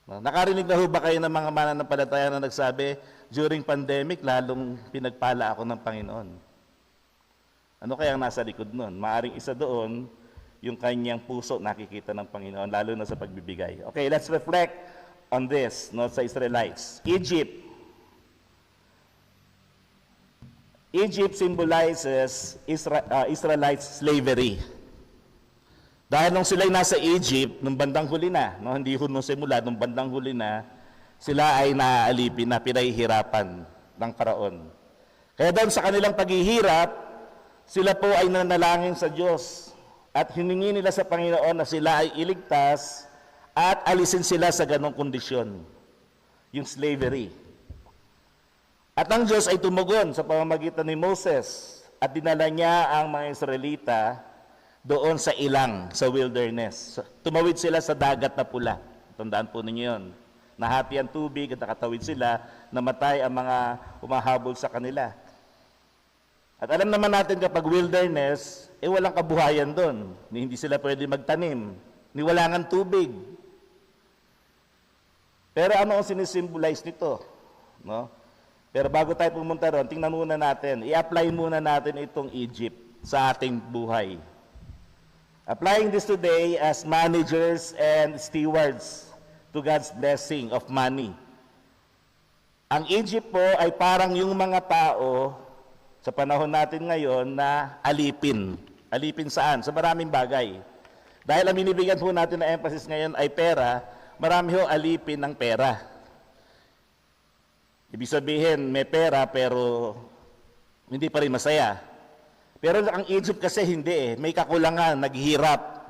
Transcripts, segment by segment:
No? Nakarinig na ho ba kayo ng mga mananampalataya na nagsabi, during pandemic, lalong pinagpala ako ng Panginoon? Ano kaya ang nasa likod nun? Maaring isa doon, yung kanyang puso nakikita ng Panginoon, lalo na sa pagbibigay. Okay, let's reflect on this, no, sa Israelites. Egypt symbolizes Israelites' slavery. Dahil nung sila'y nasa Egypt, nung bandang huli na, no, hindi ho nung simula, nung bandang huli na, sila ay naaalipin na pinahihirapan ng Paraon. Kaya doon sa kanilang paghihirap, sila po ay nanalangin sa Diyos at hiningi nila sa Panginoon na sila ay iligtas at alisin sila sa ganong kondisyon, yung slavery. At ang Diyos ay tumugon sa pamamagitan ni Moses at dinala niya ang mga Israelita doon sa ilang, sa wilderness. Tumawid sila sa dagat na pula. Tandaan po ninyo yun. Nahati ang tubig at nakatawid sila, namatay ang mga umahabol sa kanila. At alam naman natin kapag wilderness, walang kabuhayan doon. Hindi sila pwede magtanim. Ni wala ngang tubig. Pero ano ang sinisimbolize nito? No? Pero bago tayo pumunta ron, tingnan muna natin, i-apply muna natin itong Egypt sa ating buhay. Applying this today as managers and stewards to God's blessing of money. Ang Egypt po ay parang yung mga tao sa panahon natin ngayon na alipin. Alipin saan? Sa maraming bagay. Dahil ang binibigyan po natin na emphasis ngayon ay pera, marami ho alipin ng pera. Ibig sabihin, may pera pero hindi pa rin masaya. Pero ang Egypt kasi hindi may kakulangan, naghihirap.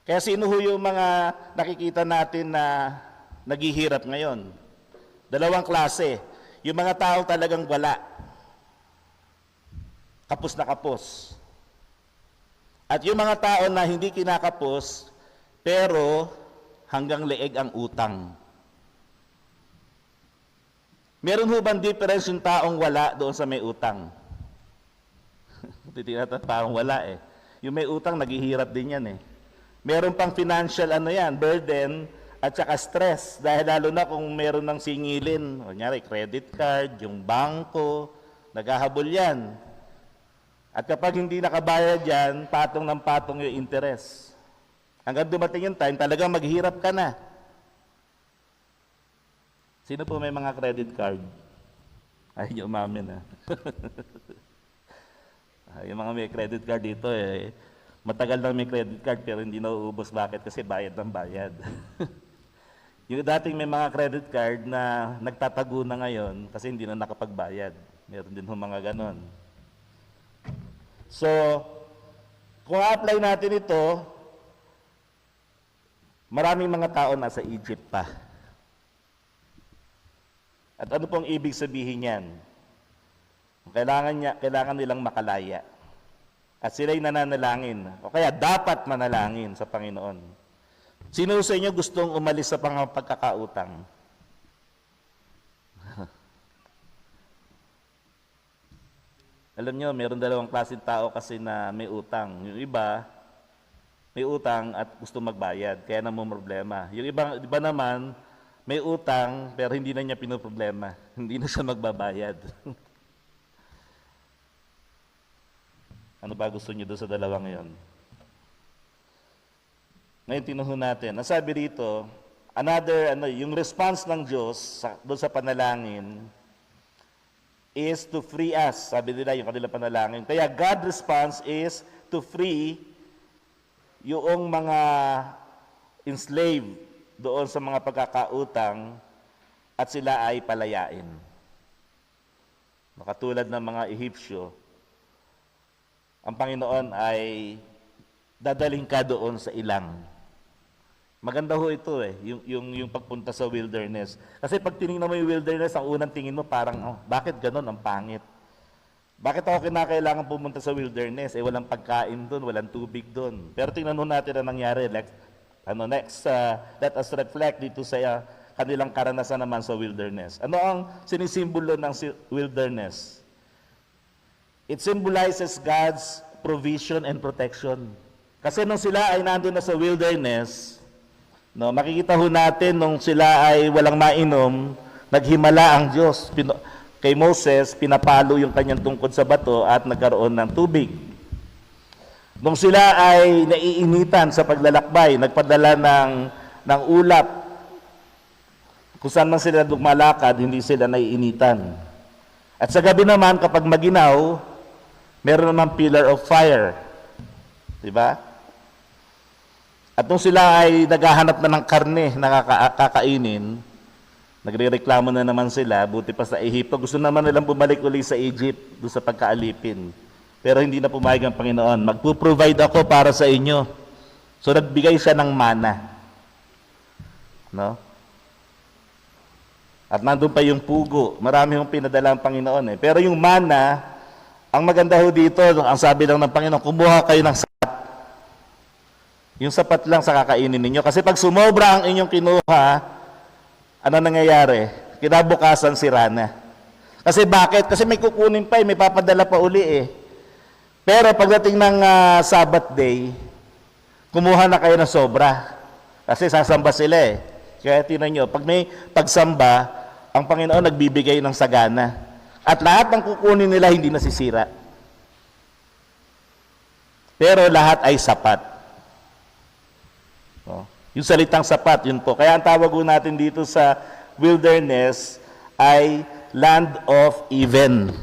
Kaya sino ho yung mga nakikita natin na naghihirap ngayon? Dalawang klase. Yung mga tao talagang wala. Kapos na kapos. At yung mga tao na hindi kinakapos, pero hanggang leeg ang utang. Meron ho bang difference yung taong wala doon sa may utang? Titignan natin, taong wala eh. Yung may utang, naghihirap din yan eh. Meron pang financial burden at saka stress. Dahil lalo na kung meron ng singilin, kunyari credit card, yung bangko, naghahabol yan. At kapag hindi nakabayad yan, patong ng patong yung interest. Hanggang dumating yung time, talagang maghihirap ka na. Sino po may mga credit card? Ay, yung umamin ah. Yung mga may credit card dito matagal lang may credit card pero hindi nauubos. Bakit? Kasi bayad ng bayad. Yung dating may mga credit card na nagtatago na ngayon kasi hindi na nakapagbayad. Meron din mga ganon. So, kung apply natin ito, maraming mga tao nasa Egypt pa. At ano pong ibig sabihin yan? Kailangan nilang makalaya. At sila'y nananalangin. O kaya dapat manalangin sa Panginoon. Sino sa inyo gustong umalis sa pagkakautang? Alam nyo, meron dalawang klaseng tao kasi na may utang. Yung iba, may utang at gusto magbayad, kaya namumroblema. Yung iba naman, may utang, pero hindi na niya pinoproblema. Hindi na siya magbabayad. Ano ba gusto niyo doon sa dalawang yon? Ngayon tinuhon natin. Ang sabi dito, yung response ng Diyos doon sa panalangin is to free us. Sabi nila yung kanilang panalangin. Kaya God's response is to free yung mga enslaved doon sa mga pagkakautang at sila ay palayain. Katulad ng mga Ehipsyo, ang Panginoon ay dadaling ka doon sa ilang. Maganda ho ito yung pagpunta sa wilderness. Kasi pag tinignan mo yung wilderness, ang unang tingin mo parang, bakit ganun, ang pangit? Bakit ako kinakailangan pumunta sa wilderness? Walang pagkain doon, walang tubig doon. Pero tingnan ho natin ang nangyari. Next, let us reflect dito sa kanilang karanasan naman sa wilderness. Ano ang sinisimbolo ng wilderness? It symbolizes God's provision and protection. Kasi nung sila ay nandun na sa wilderness, No, makikita ho natin nung sila ay walang mainom, naghimala ang Diyos. Kay Moses, pinapalo yung kanyang tungkod sa bato at nagkaroon ng tubig. Nung sila ay naiinitan sa paglalakbay, nagpadala ng ulap, kung saan man sila lumalakad, hindi sila naiinitan. At sa gabi naman, kapag maginaw, meron naman pillar of fire. Diba? At nung sila ay naghahanap na ng karne na kakainin, nagrereklamo na naman sila, buti pa sa Ehipto. Gusto naman nilang bumalik uli sa Egypt, doon sa pagkaalipin. Pero hindi na pumayag ang Panginoon. Magpo-provide ako para sa inyo. So nagbigay siya ng mana. No? At nandun pa yung pugo. Marami yung pinadala ang Panginoon. Pero yung mana, ang maganda ho dito, ang sabi lang ng Panginoon, kumuha kayo ng sapat. Yung sapat lang sa kakainin ninyo. Kasi pag sumobra ang inyong kinuha, ano nangyayari? Kinabukasan sira na. Kasi bakit? Kasi may kukunin pa may papadala pa uli Pero pagdating ng Sabbath day, kumuha na kayo ng sobra. Kasi sasamba sila Kaya tinan nyo, pag may pagsamba, ang Panginoon nagbibigay ng sagana. At lahat ng kukunin nila hindi nasisira. Pero lahat ay sapat. Yung salitang sapat, yun po. Kaya ang tawag natin dito sa wilderness ay land of even.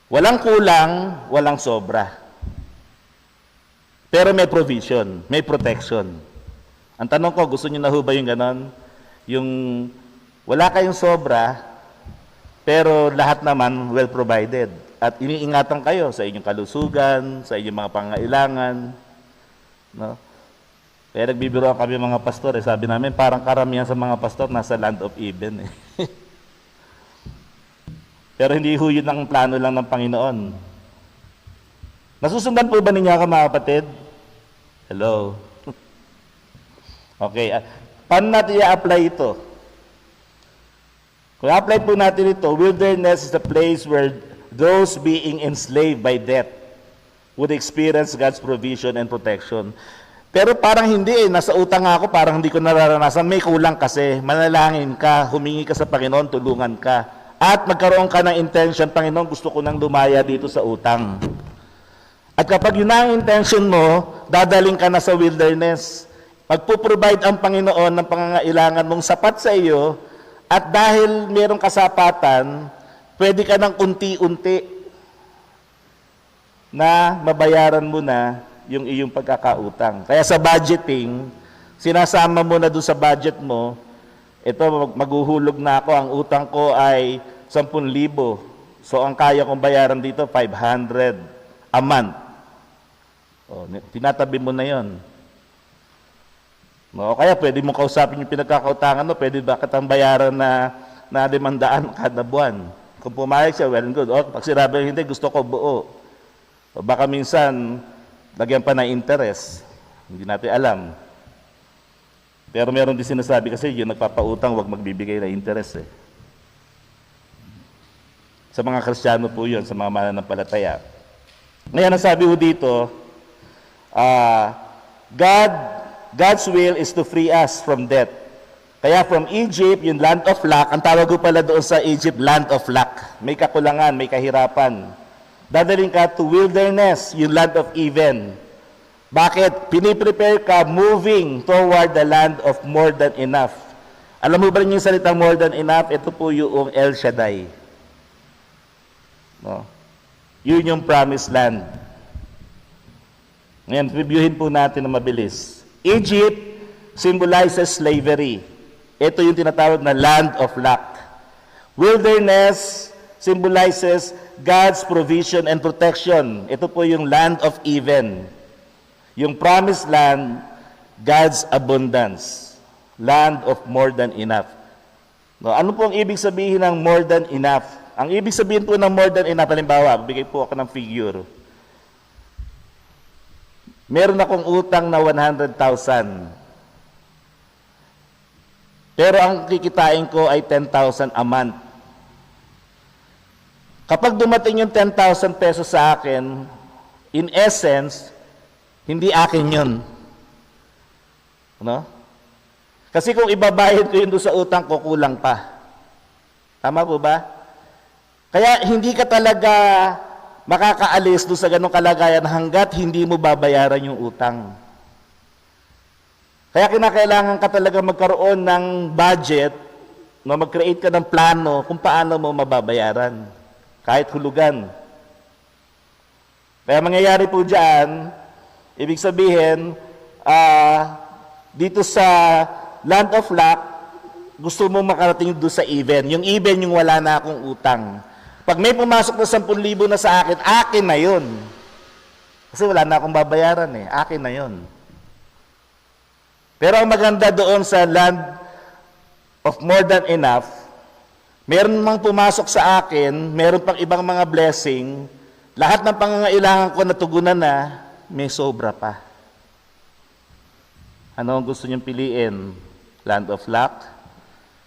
Walang kulang, walang sobra. Pero may provision, may protection. Ang tanong ko, gusto niyo na ho ba yung ganon? Yung wala kayong sobra, pero lahat naman well provided. At iniingatan kayo sa inyong kalusugan, sa inyong mga pangailangan. No? Kaya nagbibiroan kami mga pastor, sabi namin parang karamihan sa mga pastor nasa land of even. Pero hindi ho yun ang plano lang ng Panginoon. Nasusundan po ba ninyo ako mga kapatid? Hello? Okay, paano natin i-apply ito? Kung i-apply po natin ito, wilderness is the place where those being enslaved by death would experience God's provision and protection. Pero parang hindi nasa utang ako, parang hindi ko nararanasan. May kulang kasi, manalangin ka, humingi ka sa Panginoon, tulungan ka. At magkaroon ka ng intention, Panginoon, gusto ko nang lumaya dito sa utang. At kapag yun ang intention mo, dadaling ka na sa wilderness. Magpo-provide ang Panginoon ng pangangailangan mong sapat sa iyo, at dahil mayroong kasapatan, pwede ka ng unti-unti na mabayaran mo na yung iyong pagkakautang. Kaya sa budgeting, sinasama mo na doon sa budget mo, ito maghuhulog na ako, ang utang ko ay 10,000. So ang kaya kong bayaran dito, 500 a month. O, tinatabi mo na yon. No, kaya pwede mo kausapin yung pinagkakautangan mo, pwede ba kitang bayaran na 500 kada buwan? Kung pumayag siya, well and good. O, pag sinabi hindi, gusto ko buo. O baka minsan, lagyan pa ng interest. Hindi natin alam. Pero meron din sinasabi kasi yung nagpapautang, huwag magbibigay ng interest Sa mga Kristiyano po yun, sa mga mananampalataya. Ngayon, ang sabi ko dito, God's will is to free us from debt. Kaya from Egypt, yung land of lack, ang tawag ko pala doon sa Egypt, land of lack. May kakulangan, may kahirapan. Dadaling ka to wilderness, yung land of even. Bakit? Piniprepare ka moving toward the land of more than enough. Alam mo ba rin yung salita more than enough? Ito po yung El Shaddai. No? Yun yung promised land. Ngayon, reviewin po natin na mabilis. Egypt symbolizes slavery. Ito yung tinatawag na land of lack. Wilderness symbolizes God's provision and protection. Ito po yung land of even. Yung promised land, God's abundance. Land of more than enough. No, ano po ang ibig sabihin ng more than enough? Ang ibig sabihin po ng more than enough, halimbawa, bigay po ako ng figure. Meron akong utang na 100,000. Pero ang kikitain ko ay 10,000 a month. Kapag dumating yung 10,000 pesos sa akin, in essence, hindi akin yun. No? Kasi kung ibabayad ko yun doon sa utang ko, kulang pa. Tama po ba? Kaya hindi ka talaga makakaalis doon sa ganong kalagayan hanggat hindi mo babayaran yung utang. Kaya kinakailangan ka talaga magkaroon ng budget, no, mag-create ka ng plano kung paano mo mababayaran, kahit hulugan. Kaya mangyayari po dyan, ibig sabihin, dito sa land of lack, gusto mo makarating doon sa even. Yung even, yung wala na akong utang. Pag may pumasok na 10,000 na sa akin, akin na yun. Kasi wala na akong babayaran eh, akin na yun. Pero ang maganda doon sa land of more than enough, meron mang pumasok sa akin, meron pang ibang mga blessing, lahat ng pangangailangan ko natugunan na, may sobra pa. Ano ang gusto niyong piliin? Land of lack,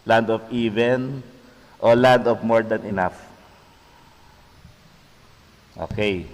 land of even, o land of more than enough? Okay.